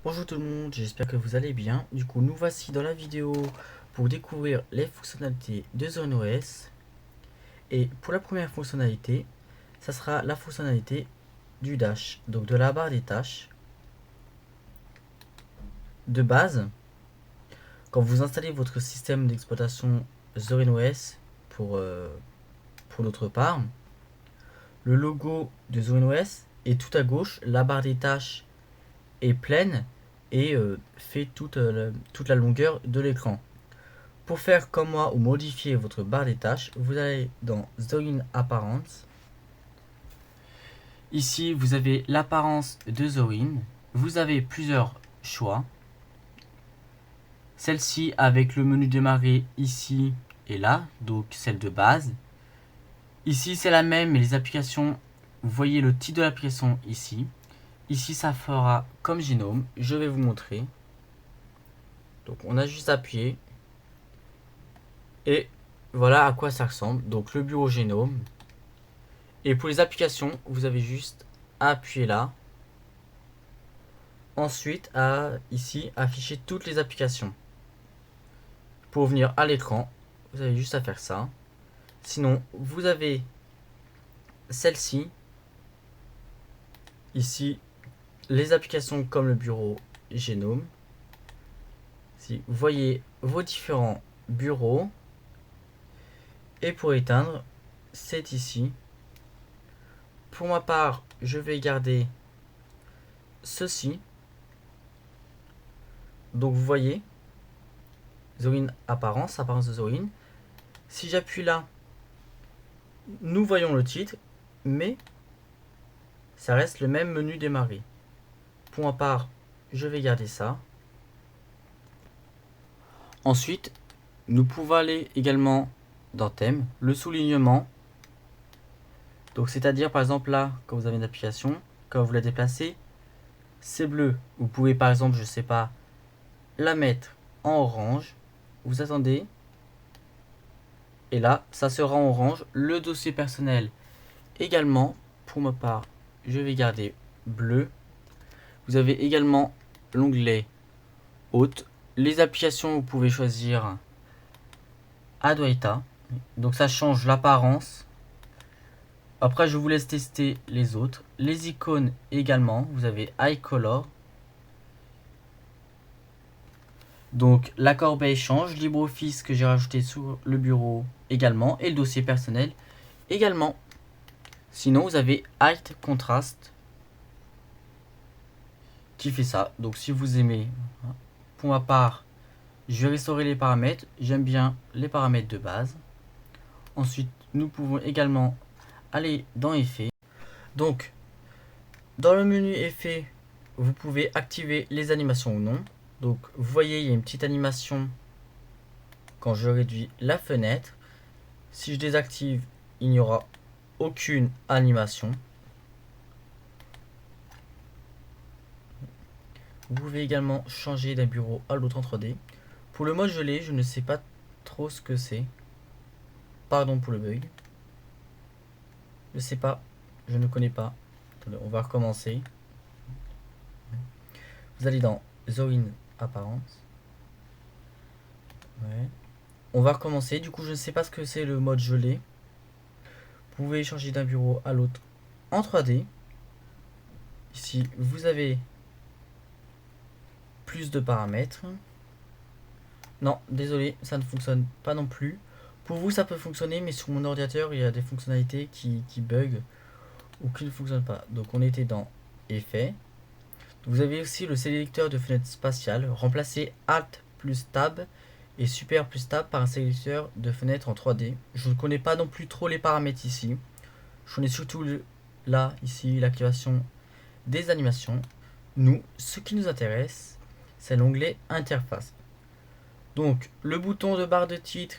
Bonjour tout le monde, j'espère que vous allez bien. Du coup, nous voici dans la vidéo pour découvrir les fonctionnalités de Zone OS. Et pour la première fonctionnalité, ça sera la fonctionnalité du dash, donc de la barre des tâches. De base, quand vous installez votre système d'exploitation Zorin OS pour notre part, le logo de Zorin OS est tout à gauche, la barre des tâches est pleine et fait toute la longueur de l'écran. Pour faire comme moi ou modifier votre barre des tâches, vous allez dans Zorin Apparence. Ici, vous avez l'apparence de Zorin. Vous avez plusieurs choix. Celle-ci avec le menu démarrer ici et là, donc celle de base. Ici, c'est la même, mais les applications, vous voyez le titre de l'application ici. Ici, ça fera comme Genome. Je vais vous montrer. Donc, on a juste appuyé. Et voilà à quoi ça ressemble. Donc, le bureau Genome. Et pour les applications, vous avez juste à appuyer là. Ensuite, ici, afficher toutes les applications. Pour venir à l'écran, vous avez juste à faire ça. Sinon, vous avez celle-ci. Ici, les applications comme le bureau Genome. Si vous voyez vos différents bureaux. Et pour éteindre, c'est ici. Pour ma part, je vais garder ceci. Donc vous voyez, Zorin apparence de Zorin. Si j'appuie là, nous voyons le titre, mais ça reste le même menu démarrer. Pour ma part, je vais garder ça. Ensuite, nous pouvons aller également dans thème, le soulignement. Donc c'est-à-dire par exemple là, quand vous avez une application, quand vous la déplacez, c'est bleu. Vous pouvez par exemple, je sais pas, la mettre en orange. Vous attendez. Et là, ça sera en orange. Le dossier personnel également. Pour ma part, je vais garder bleu. Vous avez également l'onglet Haute. Les applications, vous pouvez choisir Adwaita. Donc ça change l'apparence. Après, je vous laisse tester les autres. Les icônes également. Vous avez iColor. Donc la corbeille change. LibreOffice que j'ai rajouté sur le bureau également. Et le dossier personnel également. Sinon, vous avez Height Contrast qui fait ça. Donc si vous aimez, pour ma part, je vais restaurer les paramètres. J'aime bien les paramètres de base. Ensuite, nous pouvons également aller dans Effets. Donc, dans le menu Effets, vous pouvez activer les animations ou non. Donc, vous voyez, il y a une petite animation quand je réduis la fenêtre. Si je désactive, il n'y aura aucune animation. Vous pouvez également changer d'un bureau à l'autre en 3D. Pour le mode gelé, je ne sais pas trop ce que c'est. Pardon pour le bug. Je sais pas. Je ne connais pas. Attendez, on va recommencer. Vous allez dans Zorin Apparence. Ouais. On va recommencer. Du coup, je ne sais pas ce que c'est le mode gelé. Vous pouvez changer d'un bureau à l'autre en 3D. Ici, vous avez plus de paramètres. Non, désolé, ça ne fonctionne pas non plus. Pour vous, ça peut fonctionner, mais sur mon ordinateur, il y a des fonctionnalités qui bug ou qui ne fonctionnent pas. Donc, on était dans Effets. Vous avez aussi le sélecteur de fenêtre spatiale. Remplacez Alt plus Tab et Super plus Tab par un sélecteur de fenêtre en 3D. Je ne connais pas non plus trop les paramètres ici. Je connais surtout là, ici, l'activation des animations. Nous, ce qui nous intéresse, c'est l'onglet Interface. Donc, le bouton de barre de titre,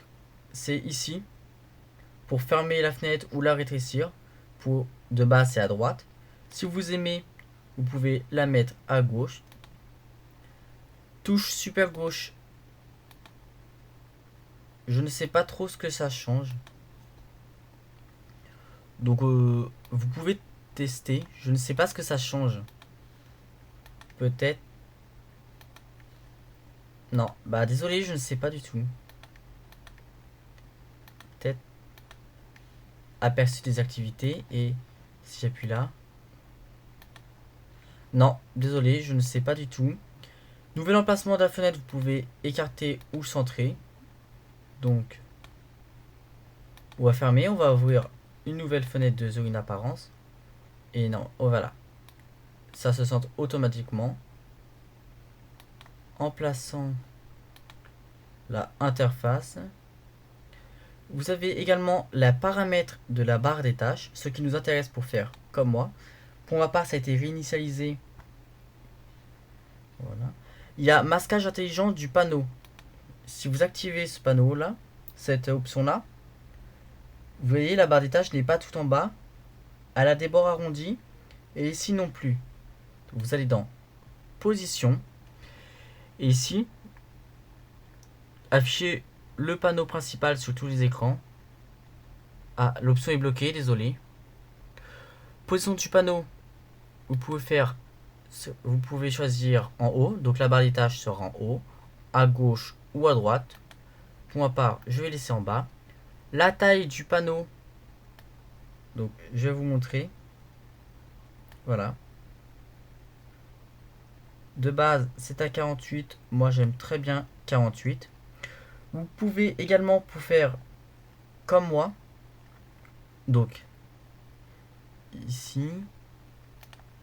c'est ici. Pour fermer la fenêtre ou la rétrécir. De base, c'est à droite. Si vous aimez, vous pouvez la mettre à gauche. Touche super gauche. Je ne sais pas trop ce que ça change. Donc, vous pouvez tester. Je ne sais pas ce que ça change. Peut-être Non, bah désolé, je ne sais pas du tout. Peut-être aperçu des activités et si j'appuie là. Non, désolé, je ne sais pas du tout. Nouvel emplacement de la fenêtre, vous pouvez écarter ou centrer. Donc, on va fermer, on va ouvrir une nouvelle fenêtre de Zorin Apparence. Et non, oh voilà. Ça se centre automatiquement. En plaçant la interface. Vous avez également la paramètre de la barre des tâches, ce qui nous intéresse pour faire comme moi. Pour ma part, ça a été réinitialisé. Voilà. Il y a masquage intelligent du panneau. Si vous activez ce panneau là, cette option là, vous voyez la barre des tâches n'est pas tout en bas. Elle a des bords arrondis et ici non plus. Donc vous allez dans position et ici afficher le panneau principal sur tous les écrans. Ah, l'option est bloquée, désolé. Position du panneau, vous pouvez choisir en haut, donc la barre des tâches sera en haut, à gauche ou à droite. Pour ma part, je vais laisser en bas. La taille du panneau, donc je vais vous montrer. Voilà. De base, c'est à 48. Moi, j'aime très bien 48. Vous pouvez également pour faire comme moi. Donc, ici,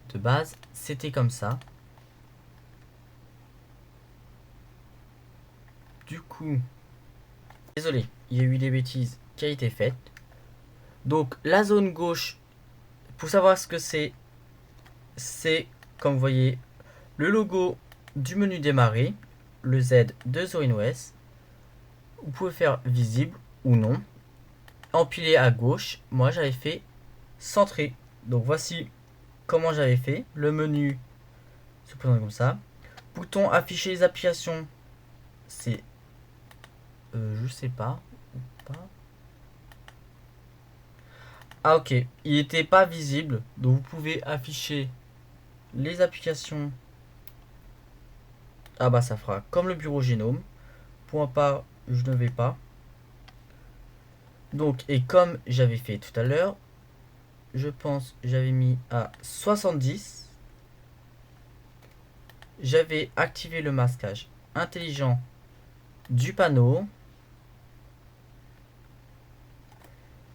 de base, c'était comme ça. Du coup, désolé, il y a eu des bêtises qui a été faite. Donc, la zone gauche, pour savoir ce que c'est, comme vous voyez, le logo du menu démarrer, le Z de ZorinOS. Vous pouvez faire visible ou non. Empiler à gauche, moi j'avais fait centré. Donc voici comment j'avais fait. Le menu se présente comme ça. Bouton afficher les applications, c'est je sais pas. Ah ok, il n'était pas visible. Donc vous pouvez afficher les applications. Ah bah ça fera comme le bureau Génome. Pour ma part, je ne vais pas. Donc, et comme j'avais fait tout à l'heure, je pense j'avais mis à 70. J'avais activé le masquage intelligent du panneau.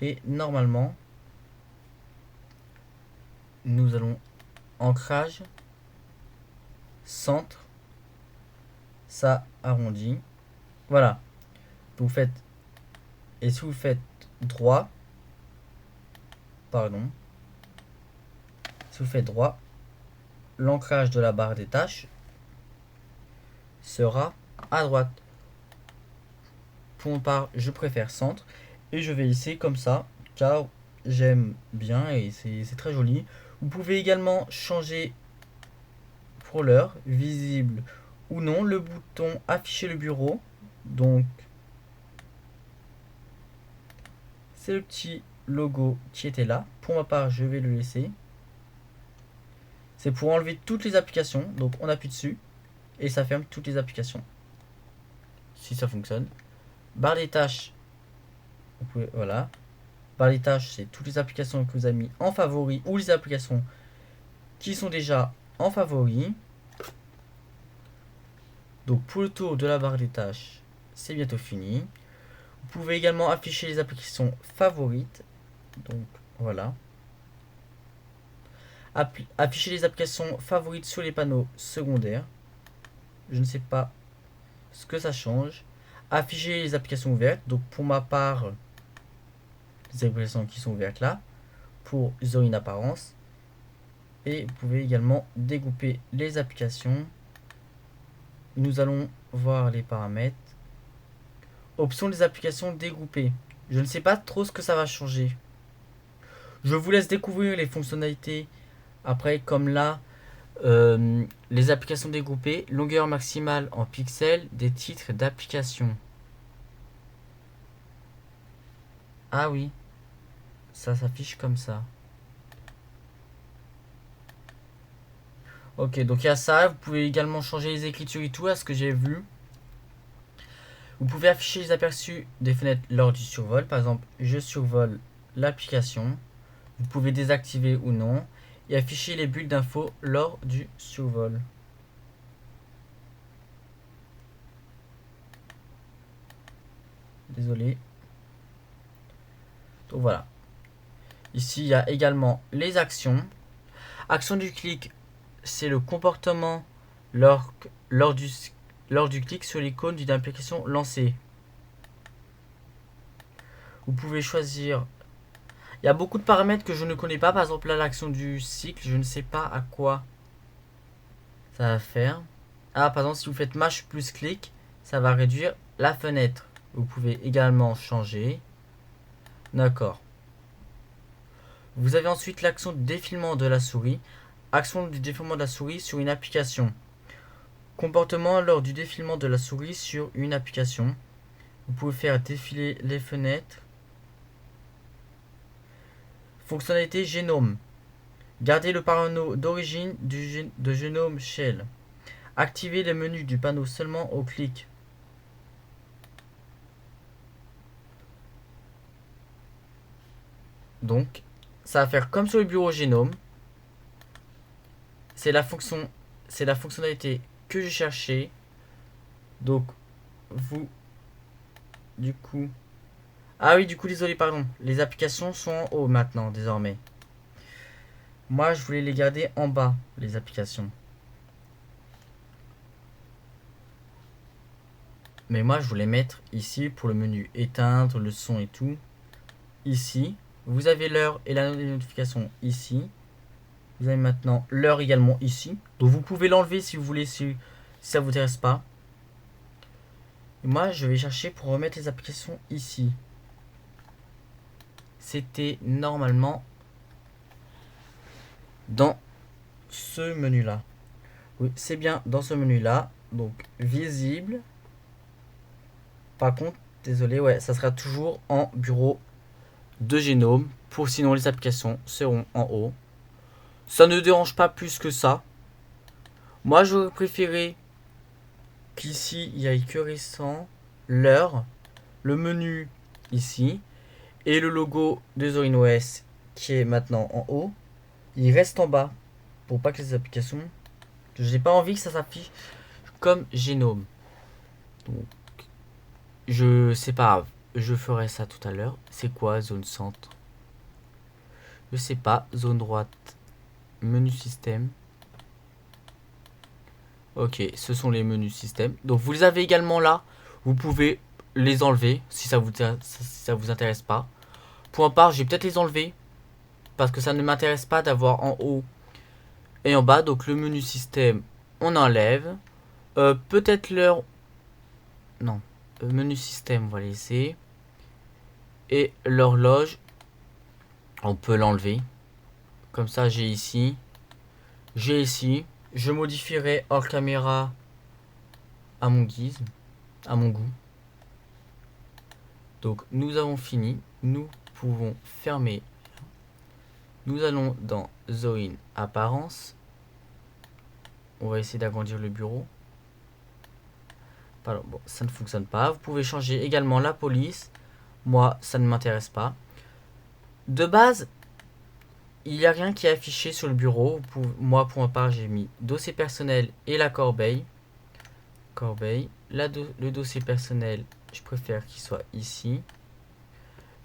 Et normalement, nous allons ancrage, centre, ça arrondit. Voilà. Vous faites, et si vous faites droit, pardon, si vous faites droit, l'ancrage de la barre des tâches sera à droite. Pour ma part, je préfère centre et je vais laisser comme ça car j'aime bien et c'est très joli. Vous pouvez également changer pour l'heure, visible ou non, le bouton afficher le bureau. Donc c'est le petit logo qui était là. Pour ma part, je vais le laisser. C'est pour enlever toutes les applications. Donc on appuie dessus et ça ferme toutes les applications. Si ça fonctionne. Barre des tâches. Vous pouvez, voilà. Barre des tâches, c'est toutes les applications que vous avez mis en favori ou les applications qui sont déjà en favori. Donc pour le tour de la barre des tâches, c'est bientôt fini. Vous pouvez également afficher les applications favorites. Donc voilà. Afficher les applications favorites sur les panneaux secondaires. Je ne sais pas ce que ça change. Afficher les applications ouvertes. Donc pour ma part, les applications qui sont ouvertes là. Pour Zorin Apparence. Et vous pouvez également dégrouper les applications. Nous allons voir les paramètres. Option des applications dégroupées. Je ne sais pas trop ce que ça va changer. Je vous laisse découvrir les fonctionnalités après, comme là, les applications dégroupées, longueur maximale en pixels des titres d'applications. Ah oui, ça s'affiche comme ça. Ok, donc il y a ça. Vous pouvez également changer les écritures et tout, à ce que j'ai vu. Vous pouvez afficher les aperçus des fenêtres lors du survol. Par exemple, je survole l'application. Vous pouvez désactiver ou non. Et afficher les bulles d'infos lors du survol. Désolé. Donc voilà. Ici, il y a également les actions. Action du clic, c'est le comportement lors du clic sur l'icône d'une application lancée. Vous pouvez choisir. Il y a beaucoup de paramètres que je ne connais pas. Par exemple, là, l'action du cycle, je ne sais pas à quoi ça va faire. Ah, par exemple, si vous faites mâche plus clic, ça va réduire la fenêtre. Vous pouvez également changer. D'accord. Vous avez ensuite l'action de défilement de la souris. Action du défilement de la souris sur une application. Comportement lors du défilement de la souris sur une application. Vous pouvez faire défiler les fenêtres. Fonctionnalité génome. Gardez le panneau d'origine de Genome Shell. Activez les menus du panneau seulement au clic. Donc, ça va faire comme sur le bureau Génome. C'est la fonctionnalité que je cherchais. Donc, vous, du coup... Ah oui, du coup, désolé, pardon. Les applications sont en haut maintenant, désormais. Moi, je voulais les garder en bas, les applications. Mais moi, je voulais mettre ici pour le menu éteindre, le son et tout. Ici, vous avez l'heure et la notification ici. Vous avez maintenant l'heure également ici. Donc vous pouvez l'enlever si vous voulez, si ça vous intéresse pas. Et moi, je vais chercher pour remettre les applications ici. C'était normalement dans ce menu-là. Oui, c'est bien dans ce menu-là. Donc visible. Par contre, désolé, ouais, ça sera toujours en bureau de Génome. Pour sinon les applications seront en haut. Ça ne dérange pas plus que ça. Moi, j'aurais préféré qu'ici, il n'y ait que récent, l'heure, le menu ici, et le logo de Zorin OS qui est maintenant en haut. Il reste en bas pour pas que les applications... Je n'ai pas envie que ça s'affiche comme Génome. Donc, je sais pas, je ferai ça tout à l'heure. C'est quoi zone centre? Je sais pas, zone droite, menu système. Ok, ce sont les menus système. Donc vous les avez également là. Vous pouvez les enlever si ça vous intéresse pas. Pour ma part, je vais peut-être les enlever parce que ça ne m'intéresse pas d'avoir en haut et en bas. Donc le menu système, on enlève. Peut-être l'heure. Non, menu système, on va laisser. Et l'horloge, on peut l'enlever. Comme ça, j'ai ici. J'ai ici. Je modifierai hors caméra à mon guise, à mon goût. Donc nous avons fini. Nous pouvons fermer. Nous allons dans Zorin apparence. On va essayer d'agrandir le bureau. Pardon, bon, ça ne fonctionne pas. Vous pouvez changer également la police. Moi, ça ne m'intéresse pas. De base, il n'y a rien qui est affiché sur le bureau. Moi, pour ma part, j'ai mis dossier personnel et la corbeille. Le dossier personnel, je préfère qu'il soit ici.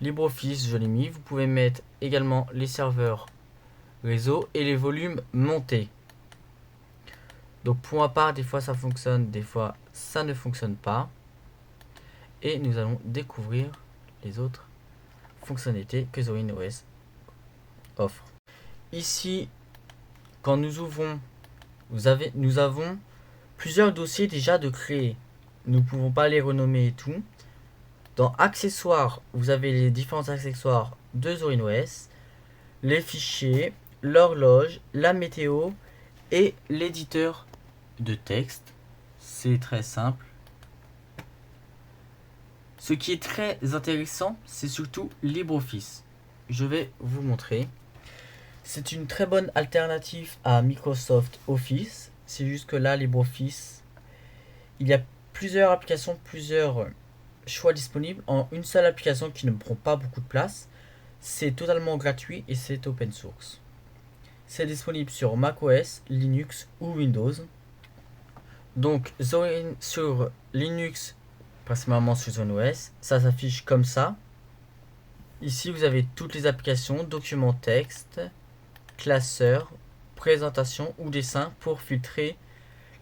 LibreOffice, je l'ai mis. Vous pouvez mettre également les serveurs réseau et les volumes montés. Donc pour ma part, des fois ça fonctionne, des fois ça ne fonctionne pas. Et nous allons découvrir les autres fonctionnalités que Zorin OS offre. Ici, quand nous ouvrons, nous avons plusieurs dossiers déjà de créer. Nous ne pouvons pas les renommer et tout. Dans accessoires, vous avez les différents accessoires de Zorin OS, les fichiers, l'horloge, la météo et l'éditeur de texte. C'est très simple. Ce qui est très intéressant, c'est surtout LibreOffice. Je vais vous montrer. C'est une très bonne alternative à Microsoft Office. C'est juste que là, LibreOffice, il y a plusieurs applications, plusieurs choix disponibles en une seule application qui ne prend pas beaucoup de place. C'est totalement gratuit et c'est open source. C'est disponible sur macOS, Linux ou Windows. Donc sur Linux, principalement sur Zone OS, ça s'affiche comme ça. Ici vous avez toutes les applications, documents texte, classeur, présentation ou dessin pour filtrer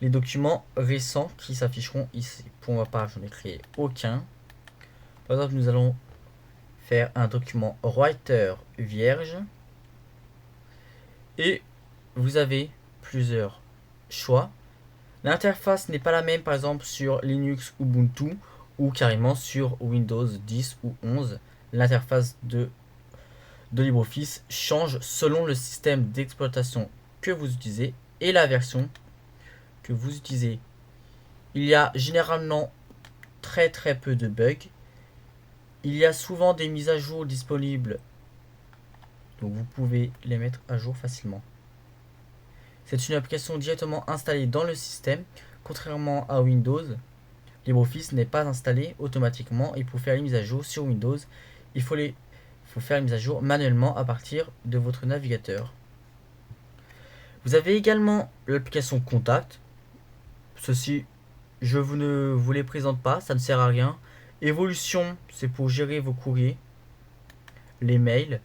les documents récents qui s'afficheront ici. Pour ma part, je n'ai créé aucun. Par exemple, nous allons faire un document Writer vierge. Et vous avez plusieurs choix. L'interface n'est pas la même par exemple sur Linux ou Ubuntu ou carrément sur Windows 10 ou 11. L'interface de LibreOffice change selon le système d'exploitation que vous utilisez et la version que vous utilisez. Il y a généralement très peu de bugs. Il y a souvent des mises à jour disponibles, donc vous pouvez les mettre à jour facilement. C'est une application directement installée dans le système. Contrairement à Windows, LibreOffice n'est pas installé automatiquement et pour faire les mises à jour sur Windows, il faut faire les mises à jour manuellement à partir de votre navigateur. Vous avez également l'application Contact. Ceci, je ne vous les présente pas, ça ne sert à rien. Évolution, c'est pour gérer vos courriers, les mails.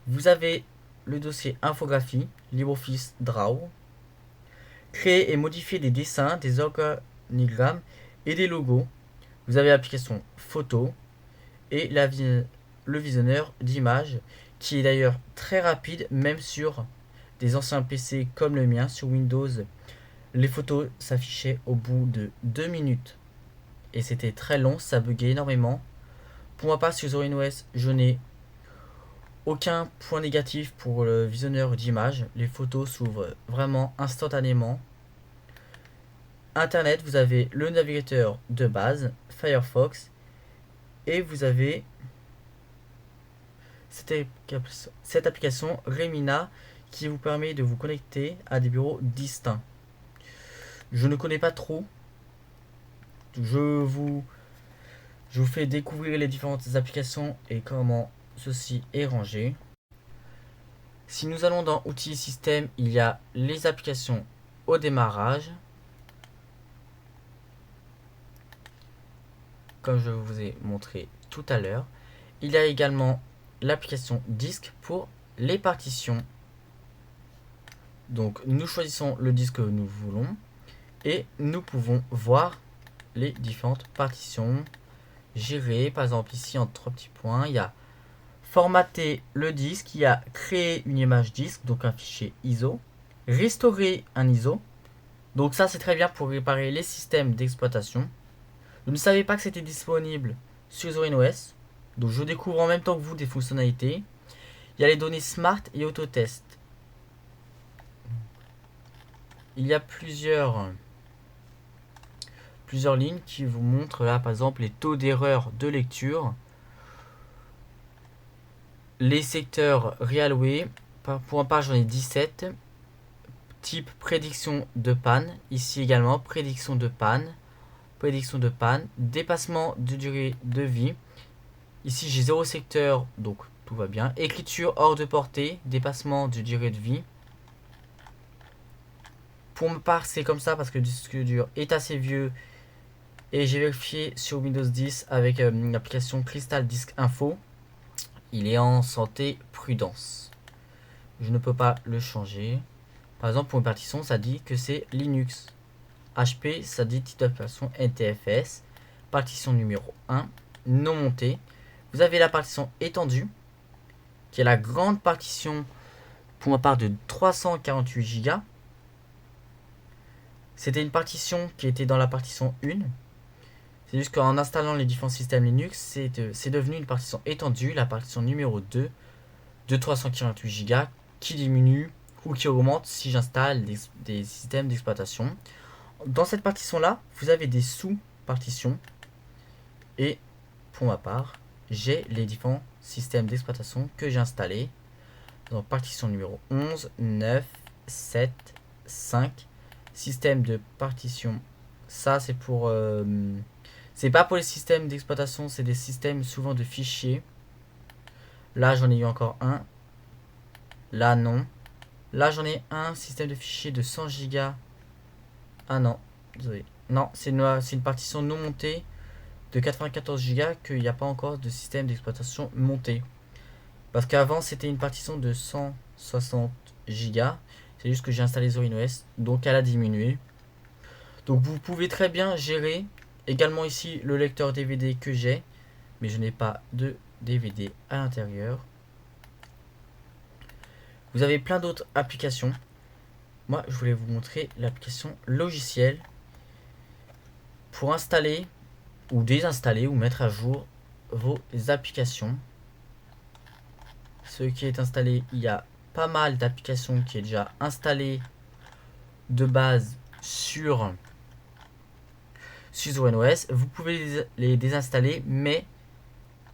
Vous avez le dossier infographie, LibreOffice Draw. Créer et modifier des dessins, des organigrammes et des logos. Vous avez l'application photo et le visionneur d'images qui est d'ailleurs très rapide même sur des anciens PC comme le mien. Sur Windows, les photos s'affichaient au bout de 2 minutes et c'était très long, ça buguait énormément. Pour ma part sur ZoneOS, je n'ai aucun point négatif pour le visionneur d'images. Les photos s'ouvrent vraiment instantanément. Internet, vous avez le navigateur de base, Firefox, et vous avez cette application Remina qui vous permet de vous connecter à des bureaux distincts. Je ne connais pas trop. Je vous fais découvrir les différentes applications et comment ceci est rangé. Si nous allons dans outils système, il y a les applications au démarrage. Comme je vous ai montré tout à l'heure. Il y a également l'application disque pour les partitions. Donc nous choisissons le disque que nous voulons et nous pouvons voir les différentes partitions gérées. Par exemple ici en 3 petits points, il y a formater le disque, il y a créer une image disque, donc un fichier ISO, restaurer un ISO. Donc ça c'est très bien pour réparer les systèmes d'exploitation. Je ne savais pas que c'était disponible sur ZoneOS. Donc je découvre en même temps que vous des fonctionnalités. Il y a les données Smart et Autotest. Il y a plusieurs lignes qui vous montrent là par exemple les taux d'erreur de lecture. Les secteurs réalloués. Pour ma part j'en ai 17. Type prédiction de panne. Ici également prédiction de panne. Dépassement de durée de vie. Ici j'ai 0 secteur, donc tout va bien. Écriture hors de portée, dépassement de durée de vie. Pour ma part c'est comme ça parce que le disque dur est assez vieux. Et j'ai vérifié sur Windows 10 avec l'application Crystal Disk Info. Il est en santé prudence. Je ne peux pas le changer. Par exemple pour une partition ça dit que c'est Linux. HP, ça dit titre d'application NTFS. Partition numéro 1, non montée. Vous avez la partition étendue, qui est la grande partition pour ma part de 348 Go. C'était une partition qui était dans la partition 1. C'est juste qu'en installant les différents systèmes Linux, c'est devenu une partition étendue, la partition numéro 2 de 348 Go, qui diminue ou qui augmente si j'installe des systèmes d'exploitation. Dans cette partition-là, vous avez des sous-partitions. Et pour ma part, j'ai les différents systèmes d'exploitation que j'ai installés. Donc partition numéro 11, 9, 7, 5. Système de partition. Ça, c'est pour C'est pas pour les systèmes d'exploitation, c'est des systèmes souvent de fichiers. Là, j'en ai eu encore un. Là, non. Là, j'en ai un système de fichiers de 100 Go. Ah non, désolé. Non, c'est une partition non montée de 94 Go qu'il n'y a pas encore de système d'exploitation monté. Parce qu'avant, c'était une partition de 160 Go. C'est juste que j'ai installé ZorinOS, donc elle a diminué. Donc vous pouvez très bien gérer également ici le lecteur DVD que j'ai, mais je n'ai pas de DVD à l'intérieur. Vous avez plein d'autres applications. Moi, je voulais vous montrer l'application logiciel pour installer ou désinstaller ou mettre à jour vos applications. Ce qui est installé, il y a pas mal d'applications qui est déjà installé de base sur ZorinOS. Vous pouvez les désinstaller, mais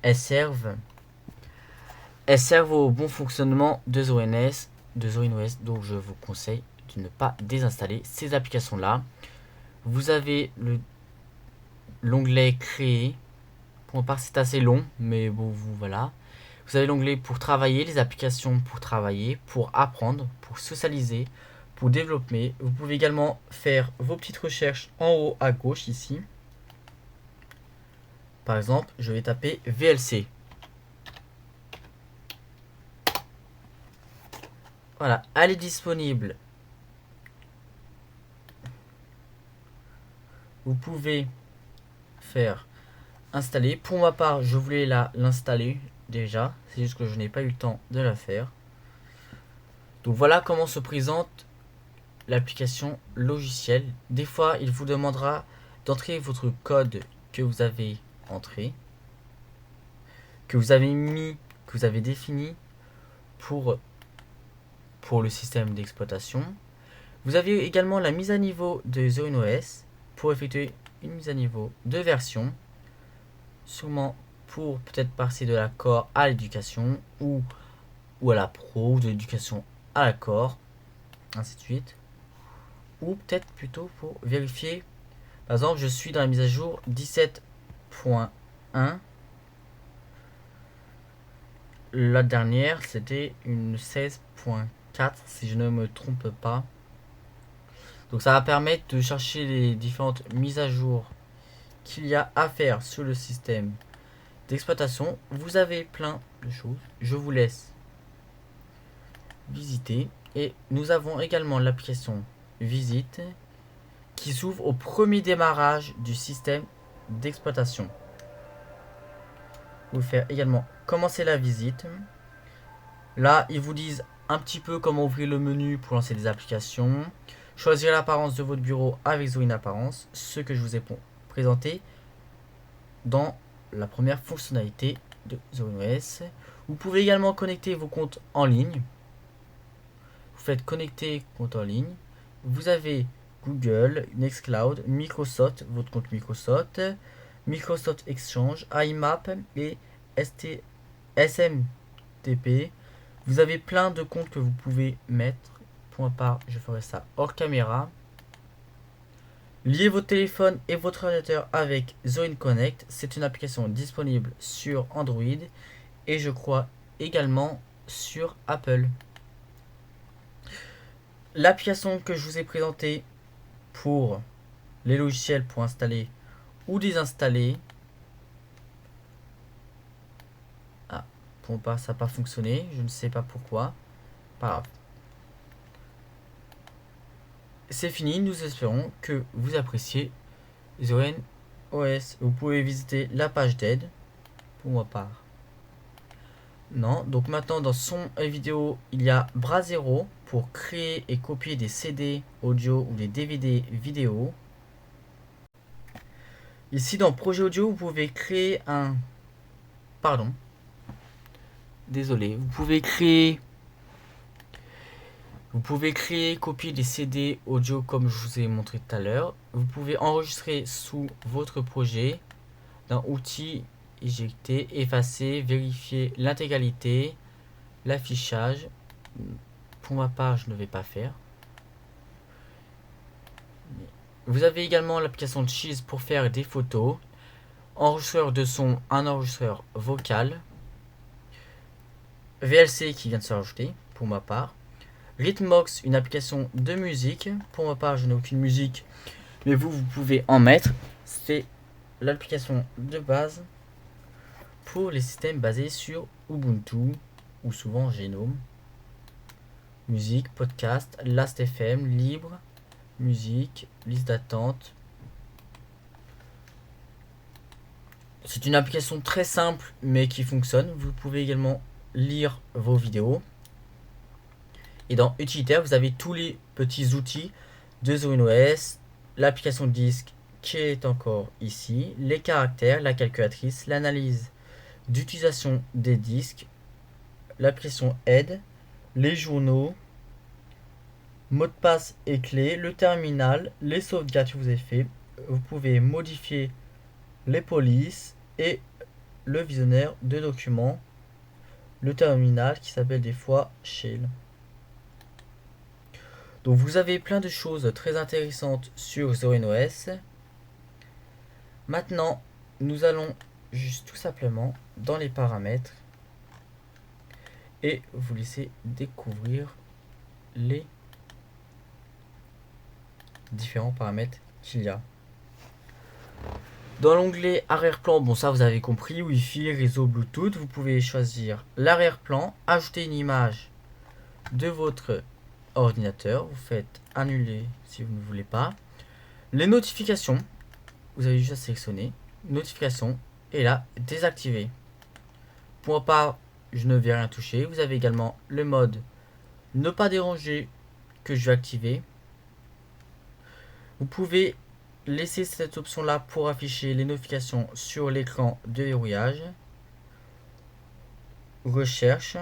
elles servent au bon fonctionnement de ZorinOS. Donc je vous conseille de ne pas désinstaller ces applications là. Vous avez l'onglet créer. Pour ma part, c'est assez long, mais bon, voilà. Vous avez l'onglet pour travailler, les applications pour travailler, pour apprendre, pour socialiser, pour développer. Vous pouvez également faire vos petites recherches en haut à gauche ici. Par exemple, je vais taper VLC. Voilà, elle est disponible. Vous pouvez faire installer. Pour ma part, je voulais l'installer déjà. C'est juste que je n'ai pas eu le temps de la faire. Donc voilà comment se présente l'application logicielle. Des fois, il vous demandera d'entrer votre code que vous avez entré, que vous avez défini pour le système d'exploitation. Vous avez également la mise à niveau de ZorinOS pour effectuer une mise à niveau de version, sûrement pour peut-être passer de la core à l'éducation ou à la pro, ou de l'éducation à la core, ainsi de suite. Ou peut-être plutôt pour vérifier. Par exemple, je suis dans la mise à jour 17.1. La dernière, c'était une 16.4, si je ne me trompe pas. Donc ça va permettre de chercher les différentes mises à jour qu'il y a à faire sur le système d'exploitation. Vous avez plein de choses. Je vous laisse visiter. Et nous avons également l'application Visite qui s'ouvre au premier démarrage du système d'exploitation. Vous faire également commencer la visite. Là, ils vous disent un petit peu comment ouvrir le menu pour lancer des applications. Choisir l'apparence de votre bureau avec Zorin Apparence, ce que je vous ai présenté dans la première fonctionnalité de ZorinOS. Vous pouvez également connecter vos comptes en ligne. Vous faites connecter compte en ligne. Vous avez Google, Nextcloud, Microsoft, votre compte Microsoft, Microsoft Exchange, IMAP et SMTP. Vous avez plein de comptes que vous pouvez mettre. Pour ma part, je ferai ça hors caméra. Liez votre téléphone et votre ordinateur avec Zorin Connect. C'est une application disponible sur Android et je crois également sur Apple. L'application que je vous ai présentée pour les logiciels pour installer ou désinstaller. Ah, pour ma part, ça n'a pas fonctionné. Je ne sais pas pourquoi. Pas grave. C'est fini, nous espérons que vous appréciez ZorinOS. Vous pouvez visiter la page d'aide, pour ma part. Non, donc maintenant dans son et vidéo, il y a Brasero pour créer et copier des CD audio ou des DVD vidéo. Ici dans projet audio, vous pouvez créer un... Pardon. Désolé, vous pouvez créer, copier des CD audio comme je vous ai montré tout à l'heure. Vous pouvez enregistrer sous votre projet d'un outil, éjecter, effacer, vérifier l'intégralité, l'affichage. Pour ma part, je ne vais pas faire. Vous avez également l'application Cheese pour faire des photos. enregistreur de son, un enregistreur vocal, VLC qui vient de se rajouter pour ma part, Rhythmox, une application de musique. Pour ma part, je n'ai aucune musique, mais vous pouvez en mettre. C'est l'application de base pour les systèmes basés sur Ubuntu ou souvent Genome. Musique, podcast, Last.fm, libre, musique, liste d'attente. C'est une application très simple mais qui fonctionne. Vous pouvez également lire vos vidéos. Et dans Utilitaire, vous avez tous les petits outils de ZorinOS, l'application de disque qui est encore ici, les caractères, la calculatrice, l'analyse d'utilisation des disques, l'application aide, les journaux, mot de passe et clé, le terminal, les sauvegardes que vous avez fait. Vous pouvez modifier les polices et le visionnaire de documents, le terminal qui s'appelle des fois Shell. Donc vous avez plein de choses très intéressantes sur ZorinOS. Maintenant, nous allons juste tout simplement dans les paramètres et vous laisser découvrir les différents paramètres qu'il y a. Dans l'onglet arrière-plan, bon ça vous avez compris, Wi-Fi, réseau Bluetooth, vous pouvez choisir l'arrière-plan, ajouter une image de votre ordinateur, vous faites annuler si vous ne voulez pas. Les notifications, vous avez juste à sélectionner notifications et là désactiver. Pour ma part, je ne vais rien toucher. Vous avez également le mode ne pas déranger que je vais activer. Vous pouvez laisser cette option là pour afficher les notifications sur l'écran de verrouillage. Recherche,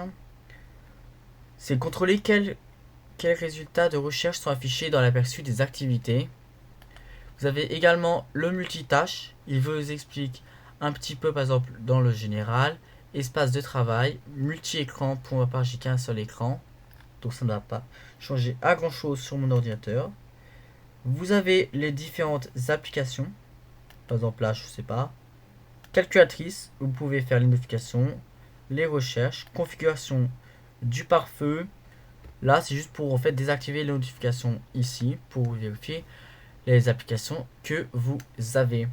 c'est contrôler quels résultats de recherche sont affichés dans l'aperçu des activités. Vous avez également le multitâche. Il vous explique un petit peu, par exemple, dans le général. Espace de travail, multi-écran. Pour ma part, j'ai qu'un seul écran. Donc ça ne va pas changer à grand chose sur mon ordinateur. Vous avez les différentes applications. Par exemple, là, je sais pas. Calculatrice, vous pouvez faire les notifications, les recherches, configuration du pare-feu. Là, c'est juste pour en fait désactiver les notifications ici pour vérifier les applications que vous avez.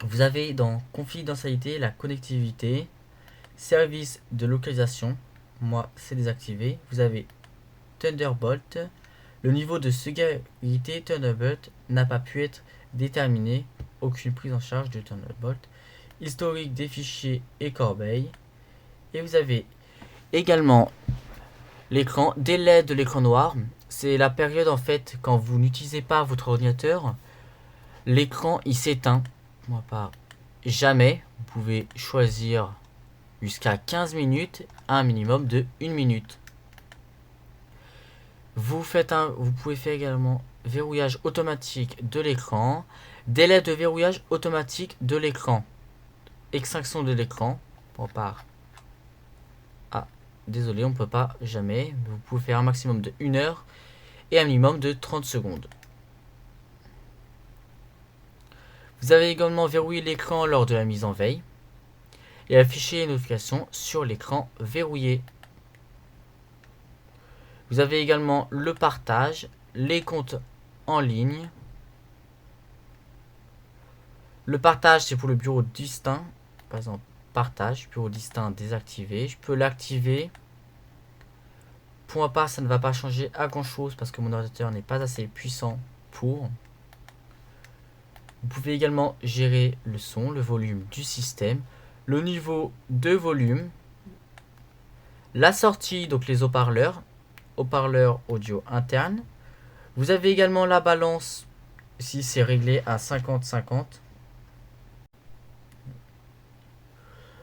Vous avez dans confidentialité la connectivité, service de localisation. Moi, c'est désactivé. Vous avez Thunderbolt. Le niveau de sécurité Thunderbolt n'a pas pu être déterminé. Aucune prise en charge de Thunderbolt. Historique des fichiers et corbeilles. Et vous avez également l'écran, délai de l'écran noir, c'est la période en fait quand vous n'utilisez pas votre ordinateur, l'écran il s'éteint. Moi pas jamais, vous pouvez choisir jusqu'à 15 minutes à un minimum de 1 minute. Vous pouvez faire également verrouillage automatique de l'écran, délai de verrouillage automatique de l'écran, extinction de l'écran. Pour part. Désolé, on ne peut pas jamais. Vous pouvez faire un maximum de 1 heure et un minimum de 30 secondes. Vous avez également verrouillé l'écran lors de la mise en veille et afficher les notifications sur l'écran verrouillé. Vous avez également le partage, les comptes en ligne. Le partage, c'est pour le bureau distinct. Par exemple, partage, bureau distinct désactivé. Je peux l'activer. Pour ma part, ça ne va pas changer à grand chose parce que mon ordinateur n'est pas assez puissant pour. Vous pouvez également gérer le son, le volume du système, le niveau de volume, la sortie, donc les haut-parleurs audio interne. Vous avez également la balance, si c'est réglé à 50-50.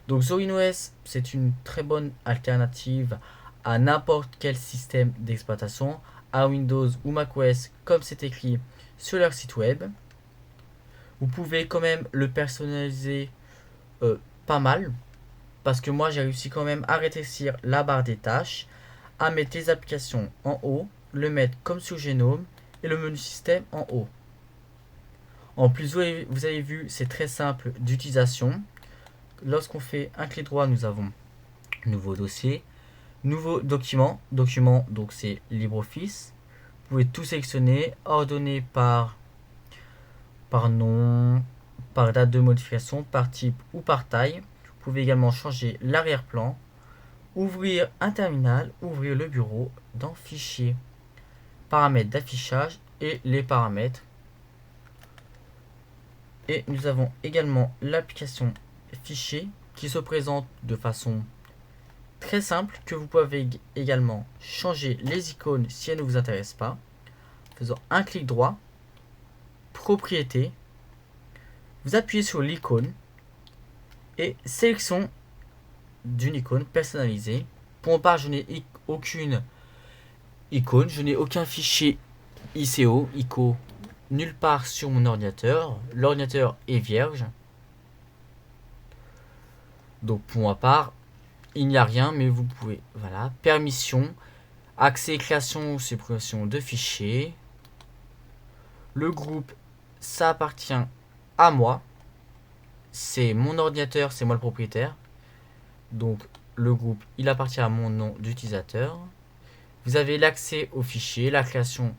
Donc ZorinOS, c'est une très bonne alternative à n'importe quel système d'exploitation, à Windows ou macOS, comme c'est écrit sur leur site web. Vous pouvez quand même le personnaliser pas mal, parce que moi j'ai réussi quand même à rétrécir la barre des tâches, à mettre les applications en haut, le mettre comme sur Genome et le menu système en haut. En plus, vous avez vu, c'est très simple d'utilisation. Lorsqu'on fait un clic droit, nous avons nouveau dossier, nouveau document. Document, donc c'est LibreOffice. Vous pouvez tout sélectionner, ordonner par nom, par date de modification, par type ou par taille. Vous pouvez également changer l'arrière-plan, ouvrir un terminal, ouvrir le bureau dans Fichier, paramètres d'affichage et les paramètres. Et nous avons également l'application Fichier qui se présente de façon très simple, que vous pouvez également changer les icônes si elles ne vous intéressent pas. Faisant un clic droit, propriété, vous appuyez sur l'icône et sélection d'une icône personnalisée. Pour ma part, je n'ai aucune icône, je n'ai aucun fichier ICO nulle part sur mon ordinateur. L'ordinateur est vierge. Donc pour ma part, il n'y a rien, mais vous pouvez, voilà, permission, accès, création ou suppression de fichiers. Le groupe, ça appartient à moi. C'est mon ordinateur, c'est moi le propriétaire. Donc le groupe, il appartient à mon nom d'utilisateur. Vous avez l'accès aux fichiers, la création.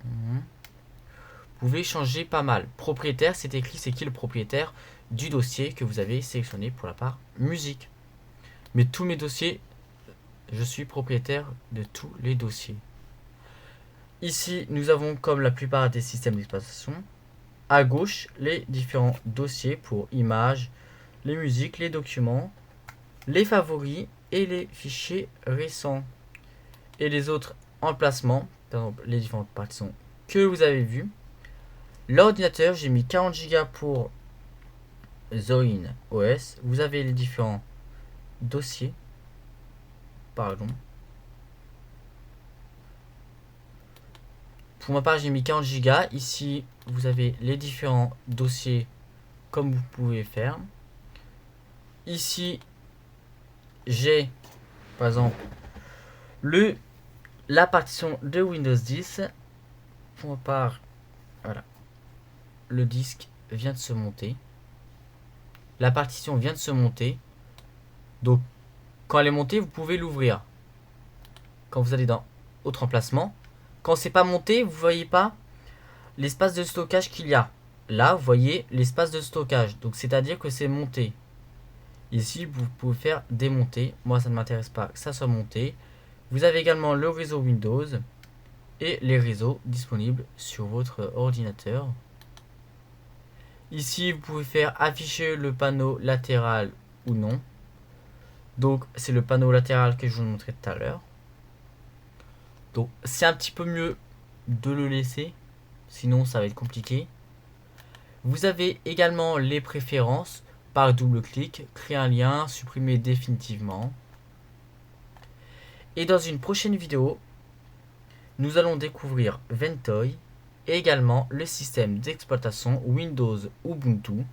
Vous pouvez changer pas mal. Propriétaire, c'est écrit, c'est qui le propriétaire du dossier que vous avez sélectionné pour la part musique. Mais tous mes dossiers, je suis propriétaire de tous les dossiers. Ici, nous avons, comme la plupart des systèmes d'exploitation, à gauche, les différents dossiers pour images, les musiques, les documents, les favoris et les fichiers récents. Et les autres emplacements, par exemple les différentes partitions que vous avez vues. L'ordinateur, j'ai mis 40 Go pour Zorin OS. Vous avez les différents dossiers. Pardon. Pour ma part, j'ai mis 40 Go. Ici, vous avez les différents dossiers comme vous pouvez faire. Ici, j'ai par exemple la partition de Windows 10. Pour ma part, voilà. Le disque vient de se monter. La partition vient de se monter. Donc, quand elle est montée, vous pouvez l'ouvrir. Quand vous allez dans Autre emplacement. Quand c'est pas monté, vous voyez pas l'espace de stockage qu'il y a. Là, vous voyez l'espace de stockage. Donc, c'est-à-dire que c'est monté. Ici, vous pouvez faire démonter. Moi, ça ne m'intéresse pas que ça soit monté. Vous avez également le réseau Windows et les réseaux disponibles sur votre ordinateur. Ici, vous pouvez faire afficher le panneau latéral ou non. Donc, c'est le panneau latéral que je vous montrais tout à l'heure. Donc, c'est un petit peu mieux de le laisser. Sinon, ça va être compliqué. Vous avez également les préférences. Par double clic, créer un lien, supprimer définitivement. Et dans une prochaine vidéo, nous allons découvrir Ventoy et également le système d'exploitation Windows Ubuntu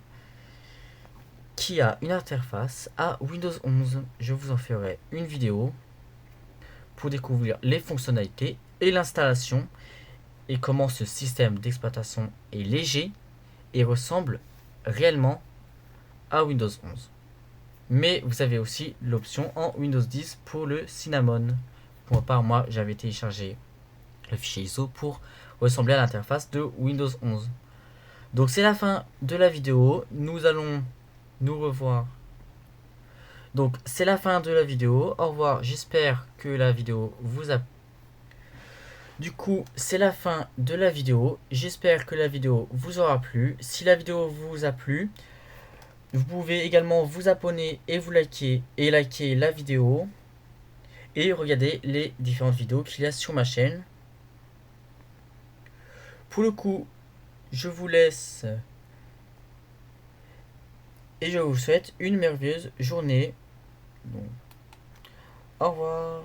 qui a une interface à Windows 11. Je vous en ferai une vidéo pour découvrir les fonctionnalités et l'installation et comment ce système d'exploitation est léger et ressemble réellement à Windows 11. Mais vous avez aussi l'option en Windows 10 pour le Cinnamon. Pour ma part, moi, j'avais téléchargé le fichier ISO pour ressembler à l'interface de Windows 11. Donc c'est la fin de la vidéo. Nous allons nous revoir. Donc c'est la fin de la vidéo. Au revoir. J'espère que la vidéo vous a... Du coup, c'est la fin de la vidéo. J'espère que la vidéo vous aura plu. Si la vidéo vous a plu, vous pouvez également vous abonner et vous liker la vidéo et regarder les différentes vidéos qu'il y a sur ma chaîne. Pour le coup, je vous laisse et je vous souhaite une merveilleuse journée. Donc, au revoir.